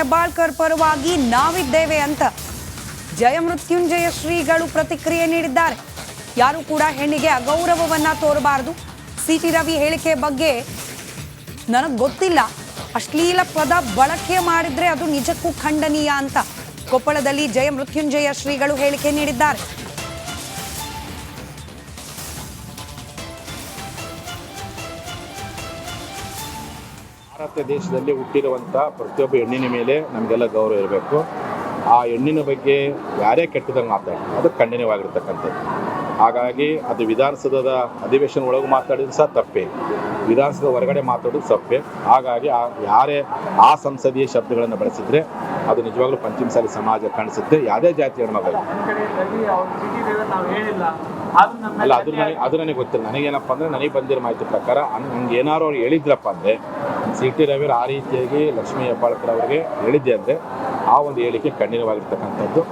ಹೆಬ್ಬಾಳ್ಕರ್ ಪರವಾಗಿ ನಾವಿದ್ದೇವೆ ಅಂತ ಜಯಮೃತ್ಯುಂಜಯ ಶ್ರೀಗಳು ಪ್ರತಿಕ್ರಿಯೆ ನೀಡಿದ್ದಾರೆ. ಯಾರು ಕೂಡ ಹೆಣ್ಣಿಗೆ ಅಗೌರವವನ್ನ ತೋರಬಾರದು. ಸಿಟಿ ರವಿ ಹೇಳಿಕೆ ಬಗ್ಗೆ ನನಗೆ ಗೊತ್ತಿಲ್ಲ, ಅಶ್ಲೀಲ ಪದ ಬಳಕೆ ಮಾಡಿದ್ರೆ ಅದು ನಿಜಕ್ಕೂ ಖಂಡನೀಯ ಅಂತ ಕೊಪ್ಪಳದಲ್ಲಿ ಜಯಮೃತ್ಯುಂಜಯ ಶ್ರೀಗಳು ಹೇಳಿಕೆ ನೀಡಿದ್ದಾರೆ. ಭಾರತ ದೇಶದಲ್ಲಿ ಹುಟ್ಟಿರುವಂಥ ಪ್ರತಿಯೊಬ್ಬ ಹೆಣ್ಣಿನ ಮೇಲೆ ನಮಗೆಲ್ಲ ಗೌರವ ಇರಬೇಕು. ಆ ಹೆಣ್ಣಿನ ಬಗ್ಗೆ ಯಾರೇ ಕೆಟ್ಟದಂಗೆ ಮಾತಾಡ್ತಾರೆ ಅದು ಖಂಡನೀಯವಾಗಿರ್ತಕ್ಕಂಥದ್ದು. ಹಾಗಾಗಿ ಅದು ವಿಧಾನಸೌಧದ ಅಧಿವೇಶನ ಒಳಗೆ ಮಾತಾಡಿದ್ರು ಸಹ ತಪ್ಪೇ, ವಿಧಾನಸೌಧ ಹೊರಗಡೆ ಮಾತಾಡೋದು ತಪ್ಪೇ. ಹಾಗಾಗಿ ಯಾರೇ ಆ ಸಂಸದೀಯ ಶಬ್ದಗಳನ್ನು ಬಳಸಿದ್ರೆ ಅದು ನಿಜವಾಗ್ಲೂ ಪಂಚಮಸಾಲಿ ಸಮಾಜ ಕಾಣಿಸುತ್ತೆ. ಯಾವುದೇ ಜಾತಿ ಹೆಣ್ಮಗಳು ಅಲ್ಲ, ಅದು ನನಗೆ ಗೊತ್ತಿಲ್ಲ. ನನಗೇನಪ್ಪ ಅಂದರೆ ನನಗೆ ಬಂದಿರೋ ಮಾಹಿತಿ ಪ್ರಕಾರ ನಂಗೆ ಏನಾರು ಅವ್ರು ಹೇಳಿದ್ರಪ್ಪ ಅಂದರೆ ಸಿಟಿ ರವಿಯವರು ಆ ರೀತಿಯಾಗಿ ಲಕ್ಷ್ಮೀ ಹೆಬ್ಬಾಳ್ಕರ್ ಅವರಿಗೆ ಹೇಳಿದ್ದೆ ಅಂದರೆ ಆ ಒಂದು ಹೇಳಿಕೆ ಖಂಡನೀಯವಾಗಿರ್ತಕ್ಕಂಥದ್ದು.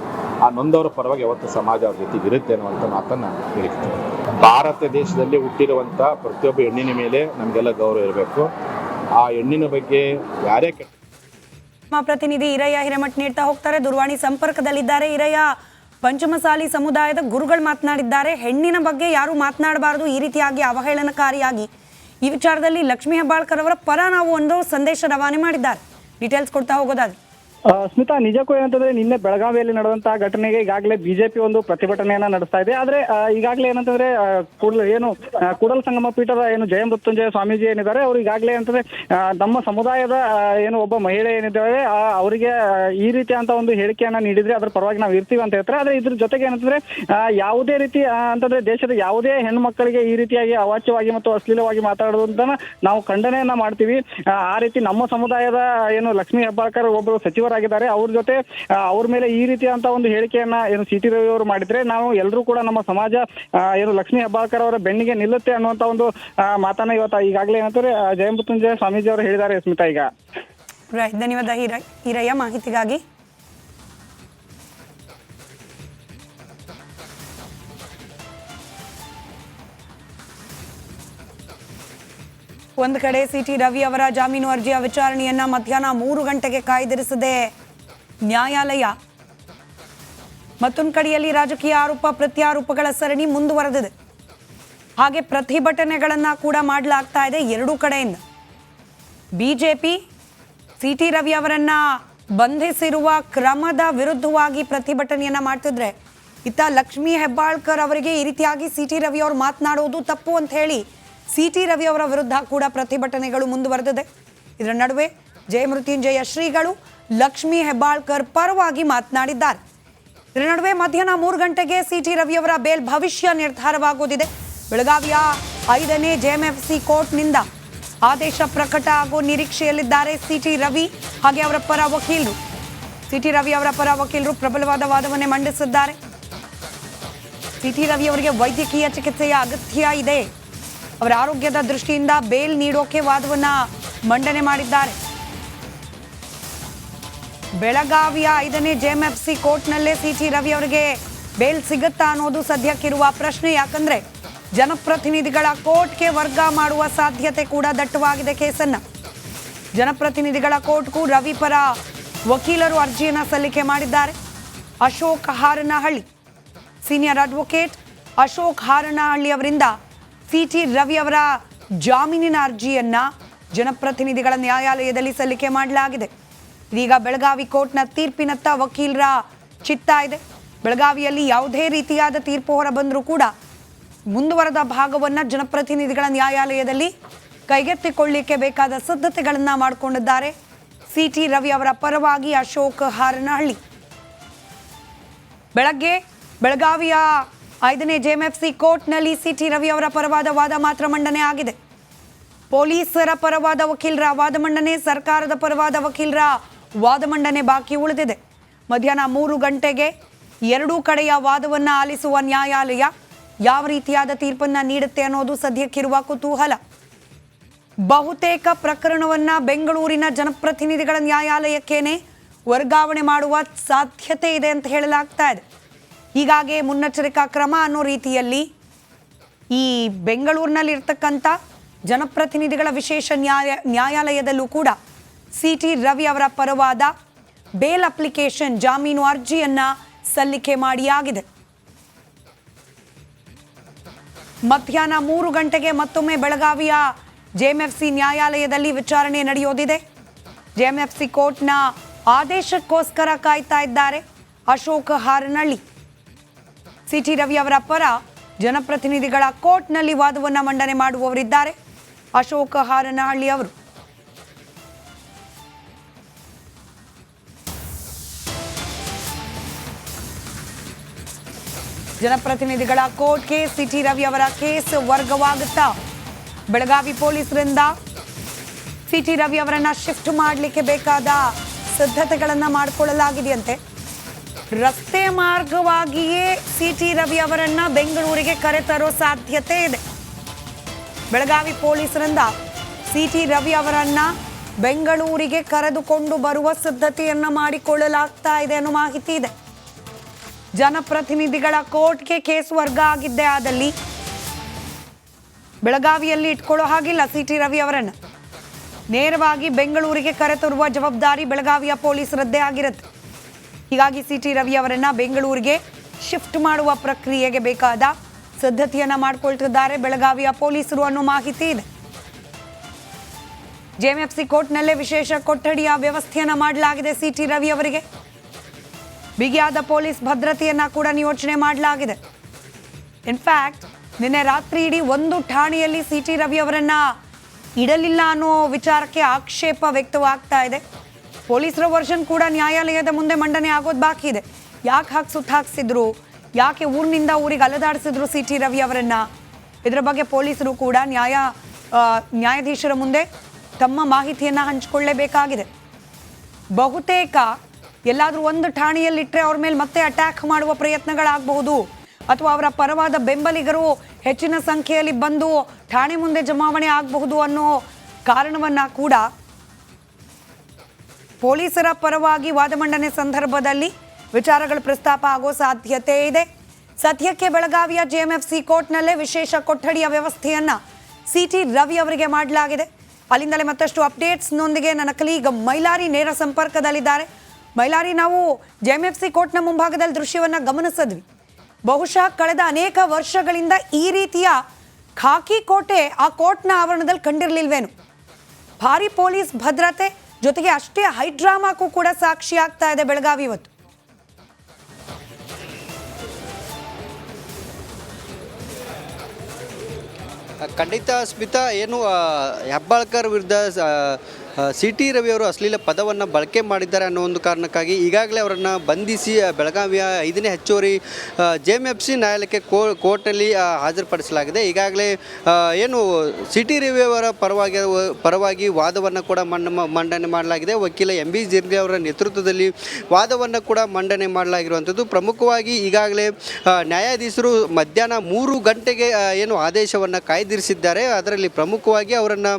ಆ ನೊಂದವರ ಪರವಾಗಿ ಯಾವತ್ತು ಸಮಾಜ ಅವ್ರ ಜೊತೆಗೆ ಇರುತ್ತೆ ಅನ್ನುವಂಥ ಮಾತನ್ನು ಹೇಳ್ತೀನಿ. ಭಾರತ ದೇಶದಲ್ಲಿ ಹುಟ್ಟಿರುವಂಥ ಪ್ರತಿಯೊಬ್ಬ ಹೆಣ್ಣಿನ ಮೇಲೆ ನಮಗೆಲ್ಲ ಗೌರವ ಇರಬೇಕು. ಆ ಹೆಣ್ಣಿನ ಬಗ್ಗೆ ಯಾರೇ ಪ್ರತಿನಿಧಿ ಹಿರಯ್ಯ ಹಿರೇಮಠ್ ನೀಡ್ತಾ ಹೋಗ್ತಾರೆ. ದೂರವಾಣಿ ಸಂಪರ್ಕದಲ್ಲಿದ್ದಾರೆ. ಹಿರಯ್ಯ, ಪಂಚಮಸಾಲಿ ಸಮುದಾಯದ ಗುರುಗಳು ಮಾತನಾಡಿದ್ದಾರೆ, ಹೆಣ್ಣಿನ ಬಗ್ಗೆ ಯಾರು ಮಾತನಾಡಬಾರದು, ಈ ರೀತಿಯಾಗಿ ಅವಹೇಳನಕಾರಿಯಾಗಿ. ಈ ವಿಚಾರದಲ್ಲಿ ಲಕ್ಷ್ಮೀ ಹೆಬ್ಬಾಳ್ಕರ್ ಅವರ ಪರ ನಾವು ಒಂದು ಸಂದೇಶ ರವಾನೆ ಮಾಡಿದ್ದಾರೆ. ಡೀಟೇಲ್ಸ್ ಕೊಡ್ತಾ ಹೋಗೋದಾದ್ರೆ ಸ್ಮಿತಾ, ನಿಜಕ್ಕೂ ಏನಂತಂದ್ರೆ ನಿನ್ನೆ ಬೆಳಗಾವಿಯಲ್ಲಿ ನಡೆದಂತಹ ಘಟನೆಗೆ ಈಗಾಗಲೇ ಬಿಜೆಪಿ ಒಂದು ಪ್ರತಿಭಟನೆಯನ್ನ ನಡೆಸ್ತಾ ಇದೆ. ಆದ್ರೆ ಈಗಾಗಲೇ ಏನಂತಂದ್ರೆ ಕೂಡಲ ಸಂಗಮ ಪೀಠದ ಏನು ಜಯಮೃತ್ಯುಂಜಯ ಸ್ವಾಮೀಜಿ ಏನಿದ್ದಾರೆ ಅವರು ಈಗಾಗಲೇ ಅಂತಂದ್ರೆ ನಮ್ಮ ಸಮುದಾಯದ ಏನು ಒಬ್ಬ ಮಹಿಳೆ ಏನಿದ್ದಾರೆ ಅವರಿಗೆ ಈ ರೀತಿ ಅಂತ ಒಂದು ಹೇಳಿಕೆಯನ್ನ ನೀಡಿದ್ರೆ ಅದರ ಪರವಾಗಿ ನಾವು ಇರ್ತೀವಿ ಅಂತ ಹೇಳ್ತಾರೆ. ಆದ್ರೆ ಇದ್ರ ಜೊತೆಗೆ ಏನಂತಂದ್ರೆ ಯಾವುದೇ ರೀತಿ ಅಂತಂದ್ರೆ ದೇಶದ ಯಾವುದೇ ಹೆಣ್ಣು ಮಕ್ಕಳಿಗೆ ಈ ರೀತಿಯಾಗಿ ಅವಾಚ್ಯವಾಗಿ ಮತ್ತು ಅಶ್ಲೀಲವಾಗಿ ಮಾತಾಡೋದನ್ನ ನಾವು ಖಂಡನೆಯನ್ನ ಮಾಡ್ತೀವಿ. ಆ ರೀತಿ ನಮ್ಮ ಸಮುದಾಯದ ಏನು ಲಕ್ಷ್ಮೀ ಹೆಬ್ಬಾಳ್ಕರ್ ಒಬ್ಬರು ಸಚಿವ ಆಗಿದ್ದಾರೆ, ಅವ್ರ ಜೊತೆ ಅವ್ರ ಮೇಲೆ ಈ ರೀತಿಯಂತ ಒಂದು ಹೇಳಿಕೆಯನ್ನ ಏನು ಸಿಟಿ ರವಿ ಅವರು ಮಾಡಿದ್ರೆ ನಾವು ಎಲ್ಲರೂ ಕೂಡ ನಮ್ಮ ಸಮಾಜ ಏನು ಲಕ್ಷ್ಮೀ ಹೆಬ್ಬಾಳ್ಕರ್ ಅವರ ಬೆನ್ನಿಗೆ ನಿಲ್ಲುತ್ತೆ ಅನ್ನುವಂತ ಒಂದು ಮಾತನ್ನ ಇವತ್ತು ಈಗಾಗಲೇ ಏನಂತಾರೆ ಜಯಮೃತ್ಯುಂಜಯ ಸ್ವಾಮೀಜಿ ಅವರು ಹೇಳಿದ್ದಾರೆ. ಸ್ಮಿತಾ, ಈಗ ಧನ್ಯವಾದ ಹಿರಯ್ಯ ಮಾಹಿತಿಗಾಗಿ. ಒಂದು ಕಡೆ ಸಿಟಿ ರವಿ ಅವರ ಜಾಮೀನು ಅರ್ಜಿಯ ವಿಚಾರಣೆಯನ್ನ ಮಧ್ಯಾಹ್ನ 3 ಗಂಟೆಗೆ ಕಾಯ್ದಿರಿಸಿದೆ ನ್ಯಾಯಾಲಯ. ಮತ್ತೊಂದು ಕಡೆಯಲ್ಲಿ ರಾಜಕೀಯ ಆರೋಪ ಪ್ರತ್ಯಾರೋಪಗಳ ಸರಣಿ ಮುಂದುವರೆದಿದೆ. ಹಾಗೆ ಪ್ರತಿಭಟನೆಗಳನ್ನ ಕೂಡ ಮಾಡಲಾಗ್ತಾ ಇದೆ ಎರಡೂ ಕಡೆಯಿಂದ. ಬಿಜೆಪಿ ಸಿಟಿ ರವಿ ಅವರನ್ನ ಬಂಧಿಸಿರುವ ಕ್ರಮದ ವಿರುದ್ಧವಾಗಿ ಪ್ರತಿಭಟನೆಯನ್ನ ಮಾಡ್ತಿದ್ರೆ, ಇತ್ತ ಲಕ್ಷ್ಮೀ ಹೆಬ್ಬಾಳ್ಕರ್ ಅವರಿಗೆ ಈ ರೀತಿಯಾಗಿ ಸಿಟಿ ರವಿ ಅವರು ಮಾತನಾಡುವುದು ತಪ್ಪು ಅಂತ ಹೇಳಿ ಸಿಟಿ ರವಿ ಅವರ ವಿರುದ್ಧ ಕೂಡ ಪ್ರತಿಭಟನೆಗಳು ಮುಂದುವರೆದಿದೆ. ಇದರ ನಡುವೆ ಜಯಮೃತ್ಯುಂಜಯ ಶ್ರೀಗಳು ಲಕ್ಷ್ಮೀ ಹೆಬ್ಬಾಳ್ಕರ್ ಪರವಾಗಿ ಮಾತನಾಡಿದ್ದಾರೆ. ಇದರ ನಡುವೆ ಮಧ್ಯಾಹ್ನ 3 ಗಂಟೆಗೆ ಸಿಟಿ ರವಿ ಅವರ ಬೇಲ್ ಭವಿಷ್ಯ ನಿರ್ಧಾರವಾಗುವುದಿದೆ. ಬೆಳಗಾವಿಯ 5ನೇ ಜೆಎಂಎಫ್ಸಿ ಕೋರ್ಟ್ನಿಂದ ಆದೇಶ ಪ್ರಕಟ ಆಗೋ ನಿರೀಕ್ಷೆಯಲ್ಲಿದ್ದಾರೆ ಸಿಟಿ ರವಿ ಹಾಗೆ ಅವರ ಪರ ವಕೀಲರು. ಸಿಟಿ ರವಿ ಅವರ ಪರ ವಕೀಲರು ಪ್ರಬಲವಾದ ವಾದವನ್ನೇ ಮಂಡಿಸಿದ್ದಾರೆ. ಸಿಟಿ ರವಿ ಅವರಿಗೆ ವೈದ್ಯಕೀಯ ಚಿಕಿತ್ಸೆಯ ಅಗತ್ಯ ಇದೆ, ಅವರ ಆರೋಗ್ಯದ ದೃಷ್ಟಿಯಿಂದ ಬೇಲ್ ನೀಡೋಕೆ ವಾದವನ್ನ ಮಂಡನೆ ಮಾಡಿದ್ದಾರೆ. ಬೆಳಗಾವಿಯ 5ನೇ ಜೆಎಂಎಫ್ಸಿ ಕೋರ್ಟ್ನಲ್ಲೇ ಸಿಟಿ ರವಿ ಅವರಿಗೆ ಬೇಲ್ ಸಿಗುತ್ತಾ ಅನ್ನೋದು ಸದ್ಯಕ್ಕಿರುವ ಪ್ರಶ್ನೆ. ಯಾಕಂದ್ರೆ ಜನಪ್ರತಿನಿಧಿಗಳ ಕೋರ್ಟ್ಗೆ ವರ್ಗ ಮಾಡುವ ಸಾಧ್ಯತೆ ಕೂಡ ದಟ್ಟವಾಗಿದೆ ಕೇಸನ್ನ. ಜನಪ್ರತಿನಿಧಿಗಳ ಕೋರ್ಟ್ಗೂ ರವಿ ಪರ ವಕೀಲರು ಅರ್ಜಿಯನ್ನ ಸಲ್ಲಿಕೆ ಮಾಡಿದ್ದಾರೆ. ಅಶೋಕ್ ಹಾರನಹಳ್ಳಿ, ಸೀನಿಯರ್ ಅಡ್ವೊಕೇಟ್ ಅಶೋಕ್ ಹಾರನಹಳ್ಳಿ ಅವರಿಂದ ಸಿಟಿ ರವಿ ಅವರ ಜಾಮೀನಿನ ಅರ್ಜಿಯನ್ನ ಜನಪ್ರತಿನಿಧಿಗಳ ನ್ಯಾಯಾಲಯದಲ್ಲಿ ಸಲ್ಲಿಕೆ ಮಾಡಲಾಗಿದೆ. ಇದೀಗ ಬೆಳಗಾವಿ ಕೋರ್ಟ್ನ ತೀರ್ಪಿನತ್ತ ವಕೀಲರ ಚಿತ್ತ ಇದೆ. ಬೆಳಗಾವಿಯಲ್ಲಿ ಯಾವುದೇ ರೀತಿಯಾದ ತೀರ್ಪು ಹೊರ ಬಂದರೂ ಕೂಡ ಮುಂದುವರೆದ ಭಾಗವನ್ನ ಜನಪ್ರತಿನಿಧಿಗಳ ನ್ಯಾಯಾಲಯದಲ್ಲಿ ಕೈಗೆತ್ತಿಕೊಳ್ಳಲಿಕ್ಕೆ ಬೇಕಾದ ಸಿದ್ಧತೆಗಳನ್ನ ಮಾಡಿಕೊಂಡಿದ್ದಾರೆ ಸಿಟಿ ರವಿ ಅವರ ಪರವಾಗಿ ಅಶೋಕ್ ಹಾರನಹಳ್ಳಿ. ಬೆಳಗ್ಗೆ ಬೆಳಗಾವಿಯ 5ನೇ ಜೆಎಂಎಫ್ಸಿ ಕೋರ್ಟ್ನಲ್ಲಿ ಸಿಟಿ ರವಿ ಅವರ ಪರವಾದ ವಾದ ಮಾತ್ರ ಮಂಡನೆ ಆಗಿದೆ. ಪೊಲೀಸರ ಪರವಾದ ವಕೀಲರ ವಾದ ಮಂಡನೆ, ಸರ್ಕಾರದ ಪರವಾದ ವಕೀಲರ ವಾದ ಮಂಡನೆ ಬಾಕಿ ಉಳಿದಿದೆ. ಮಧ್ಯಾಹ್ನ 3 ಗಂಟೆಗೆ ಎರಡೂ ಕಡೆಯ ವಾದವನ್ನ ಆಲಿಸುವ ನ್ಯಾಯಾಲಯ ಯಾವ ರೀತಿಯಾದ ತೀರ್ಪನ್ನ ನೀಡುತ್ತೆ ಅನ್ನೋದು ಸದ್ಯಕ್ಕಿರುವ ಕುತೂಹಲ. ಬಹುತೇಕ ಪ್ರಕರಣವನ್ನ ಬೆಂಗಳೂರಿನ ಜನಪ್ರತಿನಿಧಿಗಳ ನ್ಯಾಯಾಲಯಕ್ಕೇನೆ ವರ್ಗಾವಣೆ ಮಾಡುವ ಸಾಧ್ಯತೆ ಇದೆ ಅಂತ ಹೇಳಲಾಗ್ತಾ ಇದೆ. ಹೀಗಾಗಿ ಮುನ್ನೆಚ್ಚರಿಕಾ ಕ್ರಮ ಅನ್ನೋ ರೀತಿಯಲ್ಲಿ ಈ ಬೆಂಗಳೂರಿನಲ್ಲಿರ್ತಕ್ಕಂಥ ಜನಪ್ರತಿನಿಧಿಗಳ ವಿಶೇಷ ನ್ಯಾಯಾಲಯದಲ್ಲೂ ಕೂಡ ಸಿಟಿ ರವಿ ಅವರ ಪರವಾದ ಬೇಲ್ ಅಪ್ಲಿಕೇಶನ್ ಜಾಮೀನು ಅರ್ಜಿಯನ್ನ ಸಲ್ಲಿಕೆ ಮಾಡಿಯಾಗಿದೆ. ಮಧ್ಯಾಹ್ನ 3 ಗಂಟೆಗೆ ಮತ್ತೊಮ್ಮೆ ಬೆಳಗಾವಿಯ ಜೆಎಂಎಫ್ಸಿ ನ್ಯಾಯಾಲಯದಲ್ಲಿ ವಿಚಾರಣೆ ನಡೆಯೋದಿದೆ. ಜೆಎಂಎಫ್ಸಿ ಕೋರ್ಟ್ನ ಆದೇಶಕ್ಕೋಸ್ಕರ ಕಾಯ್ತಾ ಇದ್ದಾರೆ ಅಶೋಕ್ ಹಾರನಹಳ್ಳಿ. ಸಿಟಿ ರವಿ ಅವರ ಪರ ಜನಪ್ರತಿನಿಧಿಗಳ ಕೋರ್ಟ್ನಲ್ಲಿ ವಾದವನ್ನು ಮಂಡನೆ ಮಾಡುವವರಿದ್ದಾರೆ ಅಶೋಕ್ ಹಾರನಹಳ್ಳಿ ಅವರು. ಜನಪ್ರತಿನಿಧಿಗಳ ಕೋರ್ಟ್ಗೆ ಸಿಟಿ ರವಿ ಅವರ ಕೇಸ್ ವರ್ಗವಾಗುತ್ತಾ? ಬೆಳಗಾವಿ ಪೊಲೀಸರಿಂದ ಸಿಟಿ ರವಿ ಅವರನ್ನ ಶಿಫ್ಟ್ ಮಾಡಲಿಕ್ಕೆ ಬೇಕಾದ ಸಿದ್ಧತೆಗಳನ್ನು ಮಾಡಿಕೊಳ್ಳಲಾಗಿದೆಯಂತೆ. ರಸ್ತೆ ಮಾರ್ಗವಾಗಿಯೇ ಸಿಟಿ ರವಿ ಅವರನ್ನ ಬೆಂಗಳೂರಿಗೆ ಕರೆತರೋ ಸಾಧ್ಯತೆ ಇದೆ. ಬೆಳಗಾವಿ ಪೊಲೀಸರಿಂದ ಸಿಟಿ ರವಿ ಅವರನ್ನ ಬೆಂಗಳೂರಿಗೆ ಕರೆದುಕೊಂಡು ಬರುವ ಸಿದ್ಧತೆಯನ್ನ ಮಾಡಿಕೊಳ್ಳಲಾಗ್ತಾ ಇದೆ ಅನ್ನೋ ಮಾಹಿತಿ ಇದೆ. ಜನಪ್ರತಿನಿಧಿಗಳ ಕೋರ್ಟ್ಗೆ ಕೇಸ್ ವರ್ಗ ಆಗಿದ್ದೇ ಆದಲ್ಲಿ ಬೆಳಗಾವಿಯಲ್ಲಿ ಇಟ್ಕೊಳ್ಳೋ ಹಾಗಿಲ್ಲ. ಸಿಟಿ ರವಿ ಅವರನ್ನು ನೇರವಾಗಿ ಬೆಂಗಳೂರಿಗೆ ಕರೆತರುವ ಜವಾಬ್ದಾರಿ ಬೆಳಗಾವಿಯ ಪೊಲೀಸರದ್ದೇ ಆಗಿರುತ್ತೆ. ಹೀಗಾಗಿ ಸಿಟಿ ರವಿ ಅವರನ್ನ ಬೆಂಗಳೂರಿಗೆ ಶಿಫ್ಟ್ ಮಾಡುವ ಪ್ರಕ್ರಿಯೆಗೆ ಬೇಕಾದ ಸಿದ್ಧತೆಯನ್ನ ಮಾಡಿಕೊಳ್ತಿದ್ದಾರೆ ಬೆಳಗಾವಿಯ ಪೊಲೀಸರು ಅನ್ನೋ ಮಾಹಿತಿ ಇದೆ. ಜೆಎಂಎಫ್ಸಿ ಕೋರ್ಟ್ನಲ್ಲೇ ವಿಶೇಷ ಕೊಠಡಿಯ ವ್ಯವಸ್ಥೆಯನ್ನ ಮಾಡಲಾಗಿದೆ. ಸಿಟಿ ರವಿ ಅವರಿಗೆ ಬಿಗಿಯಾದ ಪೊಲೀಸ್ ಭದ್ರತೆಯನ್ನ ಕೂಡ ನಿಯೋಜನೆ ಮಾಡಲಾಗಿದೆ. ಇನ್ಫ್ಯಾಕ್ಟ್ ನಿನ್ನೆ ರಾತ್ರಿ ಇಡೀ ಒಂದು ಠಾಣೆಯಲ್ಲಿ ಸಿಟಿ ರವಿ ಅವರನ್ನ ಇಡಲಿಲ್ಲ ಅನ್ನೋ ವಿಚಾರಕ್ಕೆ ಆಕ್ಷೇಪ ವ್ಯಕ್ತವಾಗ್ತಾ ಇದೆ. ಪೊಲೀಸರ ವರ್ಷನ್ ಕೂಡ ನ್ಯಾಯಾಲಯದ ಮುಂದೆ ಮಂಡನೆ ಆಗೋದು ಬಾಕಿ ಇದೆ. ಯಾಕೆ ಹಾಕಿ ಸುತ್ತ ಹಾಕ್ಸಿದ್ರು, ಯಾಕೆ ಊರಿನಿಂದ ಊರಿಗೆ ಅಲೆದಾಡಿಸಿದ್ರು ಸಿಟಿ ರವಿ ಅವರನ್ನ, ಇದರ ಬಗ್ಗೆ ಪೊಲೀಸರು ಕೂಡ ನ್ಯಾಯಾಧೀಶರ ಮುಂದೆ ತಮ್ಮ ಮಾಹಿತಿಯನ್ನು ಹಂಚಿಕೊಳ್ಳಲೇಬೇಕಾಗಿದೆ. ಬಹುತೇಕ ಎಲ್ಲಾದರೂ ಒಂದು ಠಾಣೆಯಲ್ಲಿಟ್ಟರೆ ಅವ್ರ ಮೇಲೆ ಮತ್ತೆ ಅಟ್ಯಾಕ್ ಮಾಡುವ ಪ್ರಯತ್ನಗಳಾಗಬಹುದು, ಅಥವಾ ಅವರ ಪರವಾದ ಬೆಂಬಲಿಗರು ಹೆಚ್ಚಿನ ಸಂಖ್ಯೆಯಲ್ಲಿ ಬಂದು ಠಾಣೆ ಮುಂದೆ ಜಮಾವಣೆ ಆಗಬಹುದು ಅನ್ನೋ ಕಾರಣವನ್ನ ಕೂಡ ಪೊಲೀಸರ ಪರವಾಗಿ ವಾದ ಮಂಡನೆ ಸಂದರ್ಭದಲ್ಲಿ ವಿಚಾರಗಳು ಪ್ರಸ್ತಾಪ ಆಗೋ ಸಾಧ್ಯತೆ ಇದೆ. ಸದ್ಯಕ್ಕೆ ಬೆಳಗಾವಿಯ ಜೆಎಂಎಫ್ಸಿ ಕೋರ್ಟ್ನಲ್ಲೇ ವಿಶೇಷ ಕೊಠಡಿಯ ವ್ಯವಸ್ಥೆಯನ್ನ ಸಿಟಿ ರವಿ ಅವರಿಗೆ ಮಾಡಲಾಗಿದೆ. ಅಲ್ಲಿಂದಲೇ ಮತ್ತಷ್ಟು ಅಪ್ಡೇಟ್ಸ್ನೊಂದಿಗೆ ನನ್ನ ಕಲೀಗ್ ಮೈಲಾರಿ ನೇರ ಸಂಪರ್ಕದಲ್ಲಿದ್ದಾರೆ. ಮೈಲಾರಿ, ನಾವು ಜೆಎಂಎಫ್ಸಿ ಕೋರ್ಟ್ನ ಮುಂಭಾಗದಲ್ಲಿ ದೃಶ್ಯವನ್ನು ಗಮನಿಸಿದ್ವಿ. ಬಹುಶಃ ಕಳೆದ ಅನೇಕ ವರ್ಷಗಳಿಂದ ಈ ರೀತಿಯ ಖಾಕಿ ಕೋಟೆ ಆ ಕೋರ್ಟ್ನ ಆವರಣದಲ್ಲಿ ಕಂಡಿರಲಿಲ್ವೇನು? ಭಾರಿ ಪೊಲೀಸ್ ಭದ್ರತೆ ಜೊತೆಗೆ ಅಷ್ಟೇ ಹೈಡ್ರಾಮಾಕ್ಕೂ ಕೂಡ ಸಾಕ್ಷಿ ಆಗ್ತಾ ಇದೆ ಬೆಳಗಾವಿ ಇವತ್ತು. ಖಂಡಿತ ಸ್ಮಿತಾ, ಏನು ಹೆಬ್ಬಾಳ್ಕರ್ ವಿರುದ್ಧ ಸಿಟಿ ರವಿ ಅವರು ಅಶ್ಲೀಲ ಪದವನ್ನು ಬಳಕೆ ಮಾಡಿದ್ದಾರೆ ಅನ್ನೋ ಒಂದು ಕಾರಣಕ್ಕಾಗಿ ಈಗಾಗಲೇ ಅವರನ್ನು ಬಂಧಿಸಿ ಬೆಳಗಾವಿಯ 5ನೇ ಹೆಚ್ಚುವರಿ ಜೆಎಂಎಫ್ಸಿ ನ್ಯಾಯಾಲಯಕ್ಕೆ ಕೋರ್ಟ್ನಲ್ಲಿ ಹಾಜರುಪಡಿಸಲಾಗಿದೆ. ಈಗಾಗಲೇ ಏನು ಸಿಟಿ ರವಿ ಅವರ ಪರವಾಗಿ ವಾದವನ್ನು ಕೂಡ ಮಂಡನೆ ಮಾಡಲಾಗಿದೆ. ವಕೀಲ MB ಜಿರ್ಗೆ ಅವರ ನೇತೃತ್ವದಲ್ಲಿ ವಾದವನ್ನು ಕೂಡ ಮಂಡನೆ ಮಾಡಲಾಗಿರುವಂಥದ್ದು. ಪ್ರಮುಖವಾಗಿ ಈಗಾಗಲೇ ನ್ಯಾಯಾಧೀಶರು ಮಧ್ಯಾಹ್ನ 3 ಗಂಟೆಗೆ ಏನು ಆದೇಶವನ್ನು ಕಾಯ್ದಿರಿಸಿದ್ದಾರೆ. ಅದರಲ್ಲಿ ಪ್ರಮುಖವಾಗಿ ಅವರನ್ನು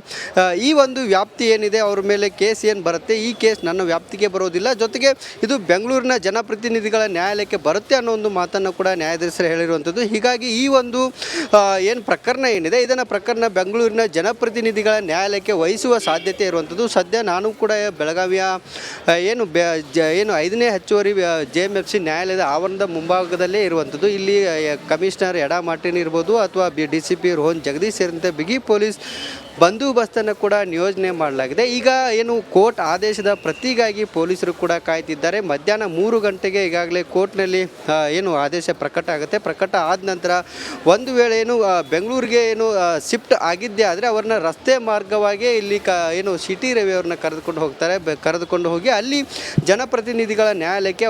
ಈ ಒಂದು ವ್ಯಾಪ್ತಿ ಏನಿದೆ ಅವ್ರ ಮೇಲೆ ಕೇಸ್ ಏನು ಬರುತ್ತೆ, ಈ ಕೇಸ್ ನನ್ನ ವ್ಯಾಪ್ತಿಗೆ ಬರೋದಿಲ್ಲ, ಜೊತೆಗೆ ಇದು ಬೆಂಗಳೂರಿನ ಜನಪ್ರತಿನಿಧಿಗಳ ನ್ಯಾಯಾಲಯಕ್ಕೆ ಬರುತ್ತೆ ಅನ್ನೋ ಒಂದು ಮಾತನ್ನು ಕೂಡ ನ್ಯಾಯಾಧೀಶರು ಹೇಳಿರುವಂಥದ್ದು. ಹೀಗಾಗಿ ಈ ಒಂದು ಏನು ಪ್ರಕರಣ ಏನಿದೆ ಇದನ್ನು ಪ್ರಕರಣ ಬೆಂಗಳೂರಿನ ಜನಪ್ರತಿನಿಧಿಗಳ ನ್ಯಾಯಾಲಯಕ್ಕೆ ವಹಿಸುವ ಸಾಧ್ಯತೆ ಇರುವಂಥದ್ದು. ಸದ್ಯ ನಾನು ಕೂಡ ಬೆಳಗಾವಿಯ ಏನು 5ನೇ ಹೆಚ್ಚುವರಿ ಜೆಎಂಎಫ್ಸಿ ನ್ಯಾಯಾಲಯದ ಆವರಣದ ಮುಂಭಾಗದಲ್ಲೇ ಇರುವಂಥದ್ದು. ಇಲ್ಲಿ ಕಮಿಷನರ್ ಎಡಾ ಮಾರ್ಟಿನ್ ಇರ್ಬೋದು ಅಥವಾ DCP ರೋಹನ್ ಜಗದೀಶ್ ಸೇರಿದಂತೆ ಬಿಗಿ ಪೊಲೀಸ್ ಬಂದೋಬಸ್ತನ್ನು ಕೂಡ ನಿಯೋಜನೆ ಮಾಡಲಾಗಿದೆ. ಈಗ ಏನು ಕೋರ್ಟ್ ಆದೇಶದ ಪ್ರತಿಗಾಗಿ ಪೊಲೀಸರು ಕೂಡ ಕಾಯ್ತಿದ್ದಾರೆ. ಮಧ್ಯಾಹ್ನ 3 ಗಂಟೆಗೆ ಈಗಾಗಲೇ ಕೋರ್ಟ್ನಲ್ಲಿ ಏನು ಆದೇಶ ಪ್ರಕಟ ಆಗುತ್ತೆ. ಪ್ರಕಟ ಆದ ನಂತರ ಒಂದು ವೇಳೆ ಏನು ಬೆಂಗಳೂರಿಗೆ ಏನು ಶಿಫ್ಟ್ ಆಗಿದ್ದೇ ಆದರೆ ಅವ್ರನ್ನ ರಸ್ತೆ ಮಾರ್ಗವಾಗಿ ಇಲ್ಲಿ ಏನು ಸಿಟಿ ರವಿ ಅವ್ರನ್ನ ಕರೆದುಕೊಂಡು ಹೋಗ್ತಾರೆ. ಕರೆದುಕೊಂಡು ಹೋಗಿ ಅಲ್ಲಿ ಜನಪ್ರತಿನಿಧಿಗಳ ನ್ಯಾಯಾಲಯಕ್ಕೆ